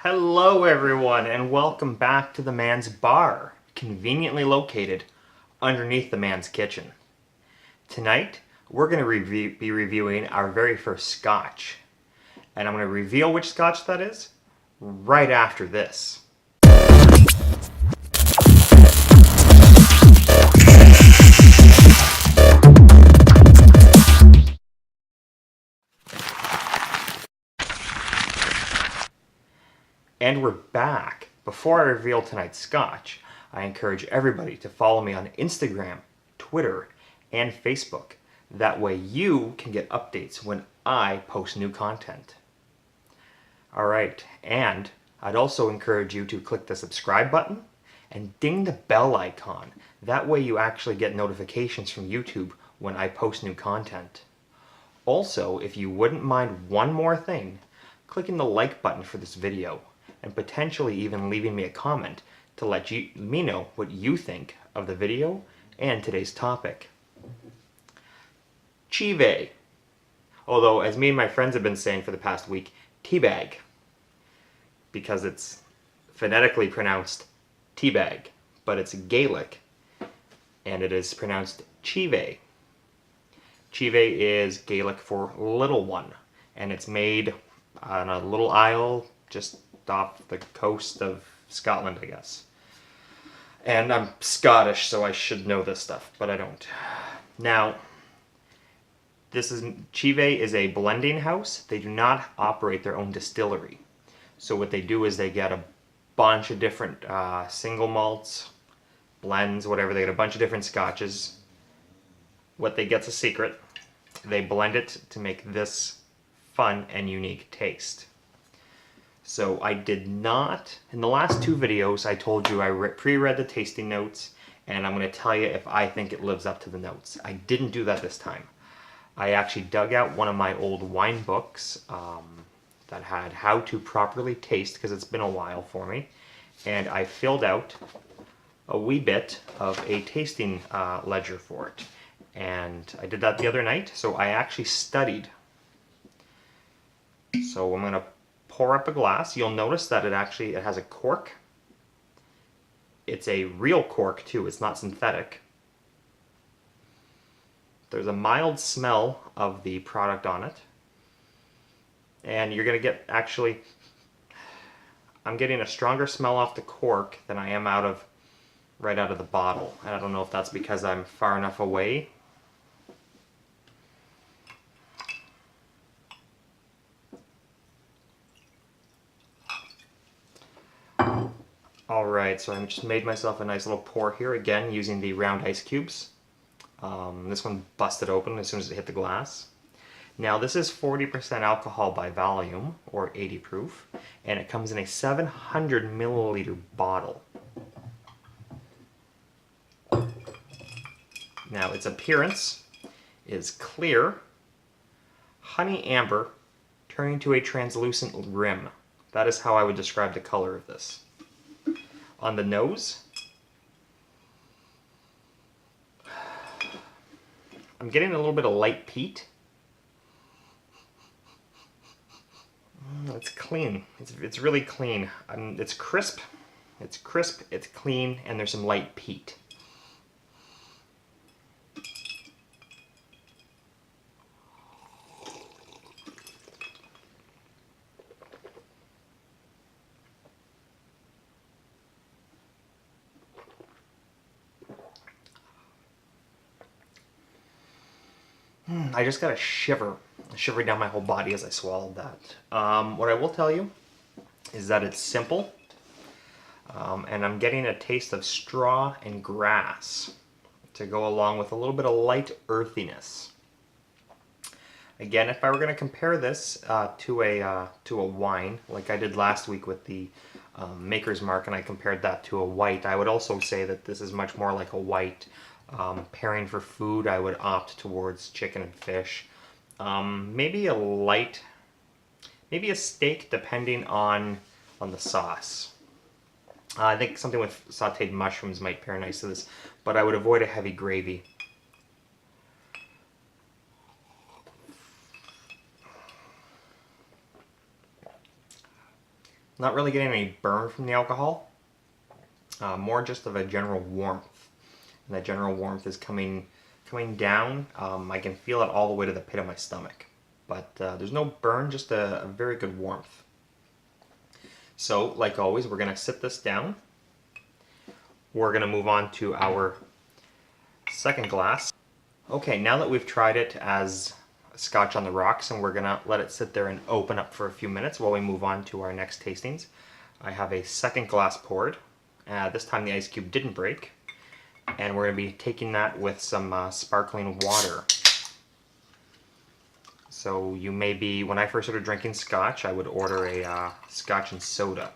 Hello everyone and welcome back to the man's bar, conveniently located underneath the man's kitchen. Tonight we're going to be reviewing our very first scotch, and I'm going to reveal which scotch that is right after this. And we're back. Before I reveal tonight's scotch, I encourage everybody to follow me on Instagram, Twitter, and Facebook. That way you can get updates when I post new content. Alright, and I'd also encourage you to click the subscribe button and ding the bell icon. That way you actually get notifications from YouTube when I post new content. Also, if you wouldn't mind one more thing, clicking the like button for this video, and potentially even leaving me a comment to let me know what you think of the video and today's topic. Te Bheag. Although, as me and my friends have been saying for the past week, Te Bheag. Because it's phonetically pronounced Te Bheag, but it's Gaelic, and it is pronounced Te Bheag. Te Bheag is Gaelic for little one, and it's made on a little isle just off the coast of Scotland, I guess. And I'm Scottish, so I should know this stuff, but I don't. Now, Te Bheag is a blending house. They do not operate their own distillery. So what they do is they get a bunch of different single malts, blends, whatever. They get a bunch of different scotches. What they get's a secret. They blend it to make this fun and unique taste. So I did not, in the last two videos I told you I pre-read the tasting notes, and I'm going to tell you if I think it lives up to the notes. I didn't do that this time. I actually dug out one of my old wine books that had how to properly taste, because it's been a while for me, and I filled out a wee bit of a tasting ledger for it. And I did that the other night, so I actually studied. So I'm going to pour up a glass. You'll notice that it has a cork. It's a real cork too, it's not synthetic. There's a mild smell of the product on it. And you're going to get, actually, I'm getting a stronger smell off the cork than I am right out of the bottle. And I don't know if that's because I'm far enough away. Alright, so I just made myself a nice little pour here, again using the round ice cubes. This one busted open as soon as it hit the glass. Now this is 40% alcohol by volume, or 80 proof, and it comes in a 700 milliliter bottle. Now its appearance is clear, honey amber, turning to a translucent rim. That is how I would describe the color of this. On the nose, I'm getting a little bit of light peat. It's clean. It's really clean. It's crisp. It's clean, and there's some light peat. I just got a shiver down my whole body as I swallowed that. What I will tell you is that it's simple, and I'm getting a taste of straw and grass to go along with a little bit of light earthiness. Again, if I were going to compare this to a wine, like I did last week with the Maker's Mark, and I compared that to a white, I would also say that this is much more like a white. Pairing for food, I would opt towards chicken and fish. Maybe a steak, depending on the sauce. I think something with sauteed mushrooms might pair nice to this, but I would avoid a heavy gravy. Not really getting any burn from the alcohol, more just of a general warmth. And that general warmth is coming down. I can feel it all the way to the pit of my stomach. But there's no burn, just a very good warmth. So, like always, we're going to sit this down. We're going to move on to our second glass. Okay, now that we've tried it as scotch on the rocks, and we're going to let it sit there and open up for a few minutes while we move on to our next tastings, I have a second glass poured. This time the ice cube didn't break. And we're going to be taking that with some sparkling water. So you may be, when I first started drinking scotch, I would order a scotch and soda.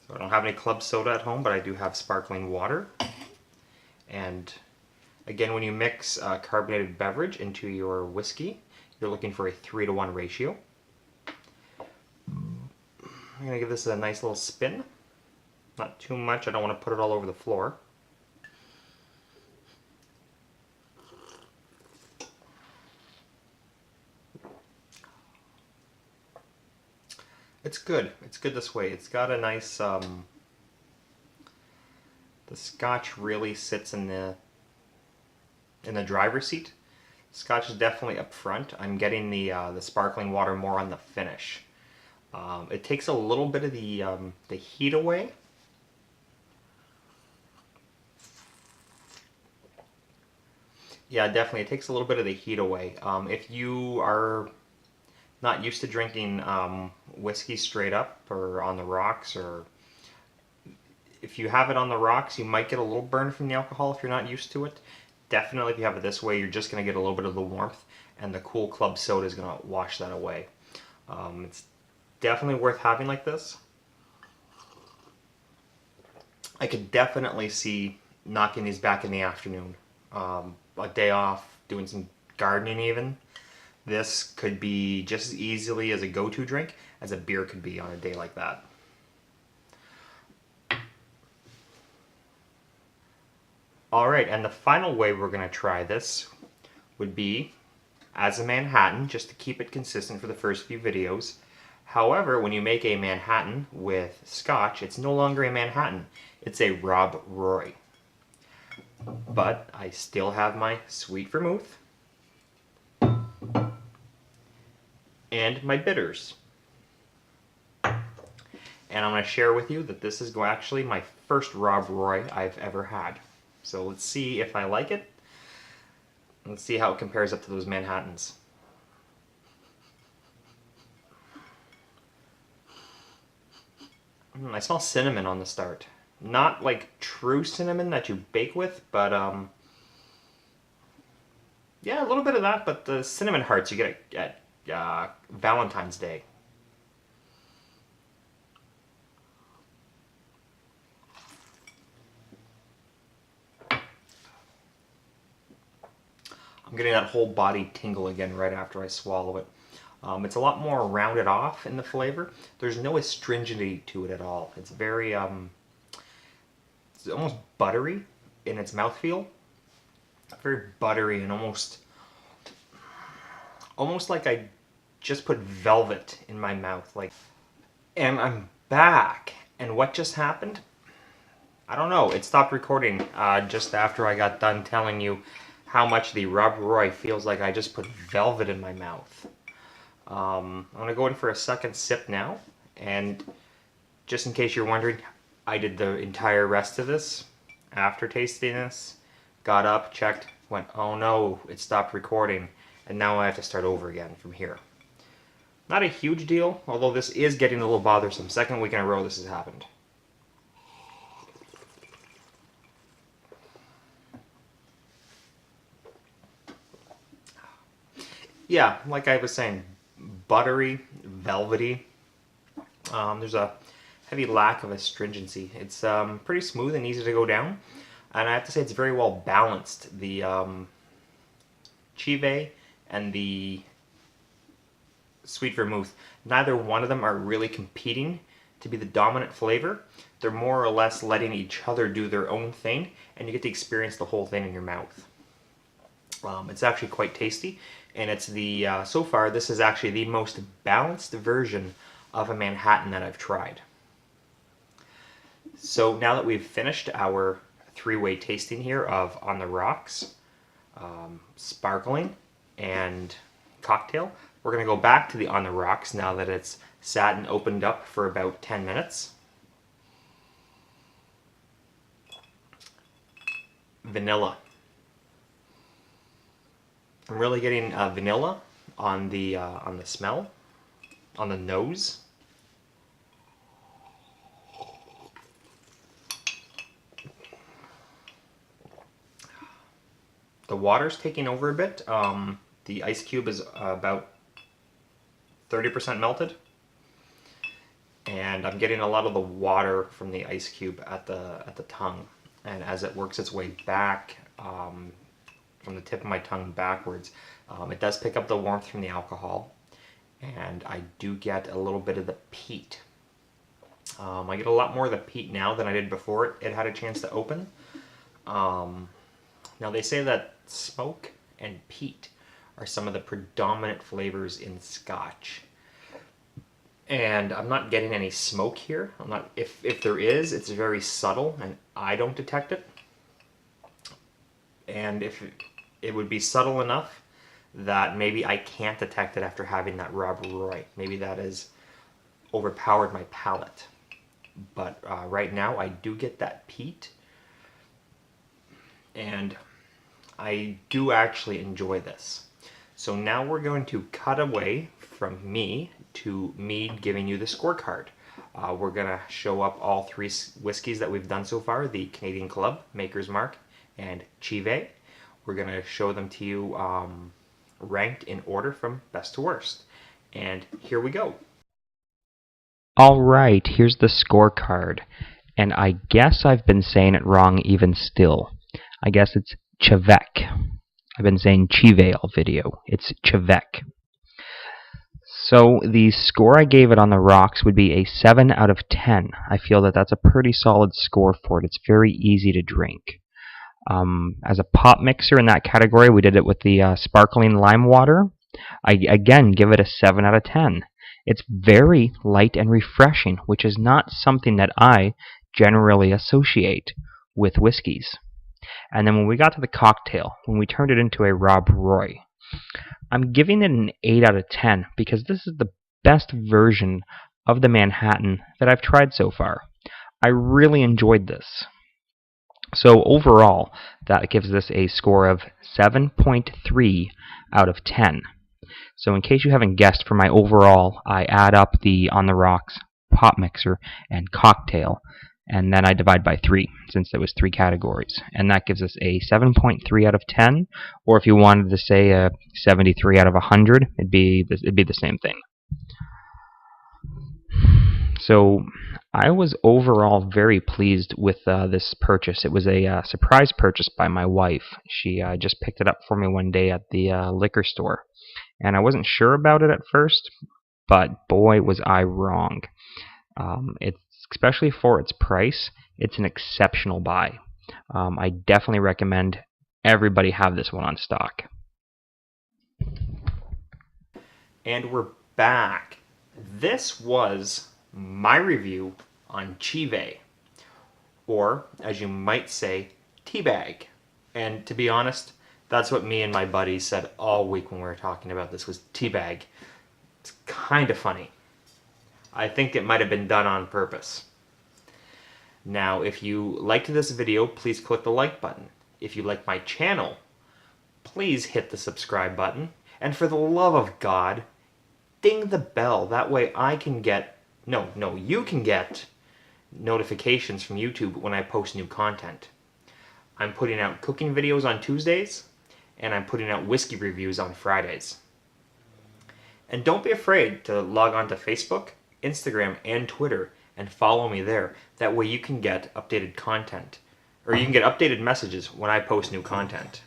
So I don't have any club soda at home, but I do have sparkling water. And again, when you mix a carbonated beverage into your whiskey, you're looking for a 3-to-1 ratio. I'm going to give this a nice little spin. Not too much, I don't want to put it all over the floor. It's good. It's good this way. It's got a nice, the scotch really sits in the driver's seat. Scotch is definitely up front. I'm getting the sparkling water more on the finish. It takes a little bit of the heat away. Yeah, definitely. It takes a little bit of the heat away. If you are not used to drinking whiskey straight up or on the rocks, or if you have it on the rocks, you might get a little burn from the alcohol if you're not used to it. Definitely, if you have it this way, you're just going to get a little bit of the warmth, and the cool club soda is going to wash that away. It's definitely worth having like this. I could definitely see knocking these back in the afternoon. A day off, doing some gardening even. This could be just as easily as a go-to drink as a beer could be on a day like that. Alright, and the final way we're going to try this would be as a Manhattan, just to keep it consistent for the first few videos. However, when you make a Manhattan with scotch, it's no longer a Manhattan, it's a Rob Roy. But I still have my sweet vermouth and my bitters. And I'm going to share with you that this is actually my first Rob Roy I've ever had. So let's see if I like it. Let's see how it compares up to those Manhattans. I smell cinnamon on the start. Not like true cinnamon that you bake with, but yeah, a little bit of that, but the cinnamon hearts you get at Valentine's Day. I'm getting that whole body tingle again right after I swallow it. It's a lot more rounded off in the flavor. There's no astringency to it at all. It's very, it's almost buttery in its mouthfeel. Very buttery and almost like I just put velvet in my mouth. And I'm back. And what just happened? I don't know. It stopped recording just after I got done telling you how much the Rob Roy feels like I just put velvet in my mouth. I'm going to go in for a second sip now, and just in case you're wondering, I did the entire rest of this after tasting this, got up, checked, went, oh no, it stopped recording, and now I have to start over again from here. Not a huge deal, although this is getting a little bothersome. Second week in a row this has happened. Yeah, like I was saying, buttery, velvety. There's a heavy lack of astringency. It's pretty smooth and easy to go down. And I have to say it's very well balanced. The Chive and the sweet vermouth, neither one of them are really competing to be the dominant flavor. They're more or less letting each other do their own thing, and you get to experience the whole thing in your mouth. It's actually quite tasty, and it's the so far this is actually the most balanced version of a Manhattan that I've tried. So now that we've finished our three-way tasting here of On the Rocks, Sparkling, and Cocktail, we're going to go back to the On the Rocks now that it's sat and opened up for about 10 minutes. Vanilla. I'm really getting vanilla on the smell, on the nose. The water's taking over a bit. The ice cube is about 30% melted, and I'm getting a lot of the water from the ice cube at the tongue. And as it works its way back from the tip of my tongue backwards, it does pick up the warmth from the alcohol, and I do get a little bit of the peat. I get a lot more of the peat now than I did before it had a chance to open. Now they say that smoke and peat are some of the predominant flavors in Scotch. And I'm not getting any smoke here. I'm not. If there is, it's very subtle, and I don't detect it. And if it would be subtle enough that maybe I can't detect it after having that Rob Roy. Maybe that has overpowered my palate. But right now, I do get that peat, and I do actually enjoy this. So now we're going to cut away from me to me giving you the scorecard. We're going to show up all three whiskeys that we've done so far, the Canadian Club, Maker's Mark, and Te Bheag. We're going to show them to you ranked in order from best to worst. And here we go. All right, here's the scorecard. And I guess I've been saying it wrong even still. I guess it's Te Bheag. I've been saying Te Bheag all video. It's Te Bheag. So the score I gave it on the rocks would be a 7 out of 10. I feel that that's a pretty solid score for it. It's very easy to drink. As a pop mixer in that category, we did it with the sparkling lime water. I again give it a 7 out of 10. It's very light and refreshing, which is not something that I generally associate with whiskeys. And then when we got to the cocktail, when we turned it into a Rob Roy, I'm giving it an 8 out of 10 because this is the best version of the Manhattan that I've tried so far. I really enjoyed this. So overall, that gives this a score of 7.3 out of 10. So in case you haven't guessed, for my overall, I add up the On the Rocks, Pop Mixer, and Cocktail, and then I divide by 3, since there was 3 categories. And that gives us a 7.3 out of 10, or if you wanted to say a 73 out of 100, it'd be the same thing. So I was overall very pleased with this purchase. It was a surprise purchase by my wife. She just picked it up for me one day at the liquor store. And I wasn't sure about it at first, but boy was I wrong. It's especially for its price, it's an exceptional buy. I definitely recommend everybody have this one on stock. And we're back. This was my review on Te Bheag, or as you might say, Te Bheag. And to be honest, that's what me and my buddies said all week when we were talking about this, was Te Bheag. It's kind of funny. I think it might have been done on purpose. Now, if you liked this video, please click the like button. If you like my channel, please hit the subscribe button. And for the love of God, ding the bell. That way I can get, you can get notifications from YouTube when I post new content. I'm putting out cooking videos on Tuesdays, and I'm putting out whiskey reviews on Fridays. And don't be afraid to log on to Facebook, Instagram, and Twitter and follow me there. That way you can get updated content, or you can get updated messages when I post new content.